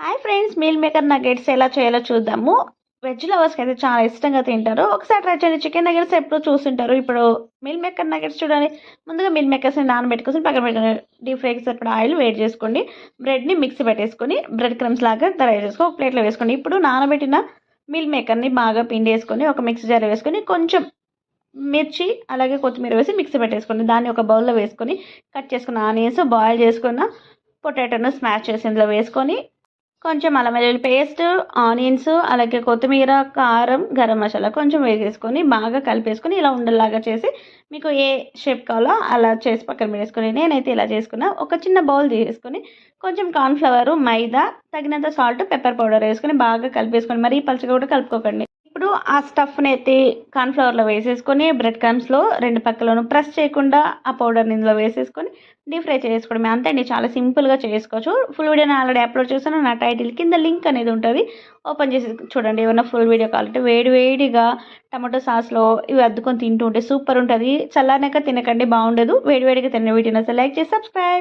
Hi friends, meal maker nuggets ఎలా చేయాలో చూద్దాము. వెజ్ లవర్స్కి అయితే చాలా ఇష్టంగా తింటారు. ఒకసారి ట్రై చేయండి. చికెన్ నగెట్స్ ఎప్పుడు చూస్తుంటారు. ఇప్పుడు మీల్ మేకర్ నగెట్స్ చూడండి. ముందుగా మీల్ మేకర్స్ని నానబెట్టుకొని పక్కన పెట్టుకొని డీప్ ఫ్రైకి సరిపడా ఆయిల్ వేడి చేసుకోండి. బ్రెడ్ని మిక్సీ పెట్టేసుకొని బ్రెడ్ క్రమ్స్ లాగా తయారు చేసుకొని ఒక ప్లేట్లో వేసుకోండి. ఇప్పుడు నానబెట్టిన మీల్ మేకర్ని బాగా పిండేసుకొని ఒక మిక్సీ జార్ వేసుకొని కొంచెం మిర్చి అలాగే కొత్తిమీర వేసి మిక్సీ పెట్టేసుకోండి. దాన్ని ఒక బౌల్లో వేసుకొని కట్ చేసుకున్న ఆనియన్స్, బాయిల్ చేసుకున్న పొటాటోను స్మాష్ చేసి ఇందులో వేసుకొని కొంచెం అల్లం వెల్లుల్లి పేస్ట్, ఆనియన్స్, అలాగే కొత్తిమీర, కారం, గరం మసాలా కొంచెం వేసేసుకొని బాగా కలిపేసుకొని ఇలా ఉండల్లాగా చేసి మీకు ఏ షేప్ కావాలో అలా చేసి పక్కన పెట్టేసుకొని నేనైతే ఇలా చేసుకున్నా. ఒక చిన్న బౌల్ తీసుకొని కొంచెం కార్న్‌ఫ్లవర్, మైదా, తగినంత సాల్ట్, పెప్పర్ పౌడర్ వేసుకొని బాగా కలిపేసుకొని మరీ పలుచగా కూడా కలుపుకోకండి. ఇప్పుడు ఆ స్టఫ్‌ని ఎత్తి కార్న్‌ఫ్లవర్‌లో వేసేసుకొని బ్రెడ్ క్రమ్స్‌లో 2 పక్కలను ప్రెస్ చేయకుండా ఆ పౌడర్‌ని ఇందులో వేసేసుకొని డీప్ ఫ్రై చేసుకోవడమే. అంతే అండి, చాలా సింపుల్‌గా చేసుకోవచ్చు. ఫుల్ వీడియోని ఆల్రెడీ అప్లోడ్ చేశాను. నా టైటిల్ కింద లింక్ అనేది ఉంటుంది. ఓపెన్ చేసి చూడండి. ఏమైనా ఫుల్ వీడియో కావాలంటే వేడి వేడిగా టమాటో సాస్‌లో ఇవి అద్దుకొని తింటూ ఉంటే సూపర్ ఉంటది. చల్లారినాక తినకండి, బాగుండదు. వేడి వేడిగా తిన్న వీడియోని అసలు లైక్ చేసి సబ్స్క్రైబ్.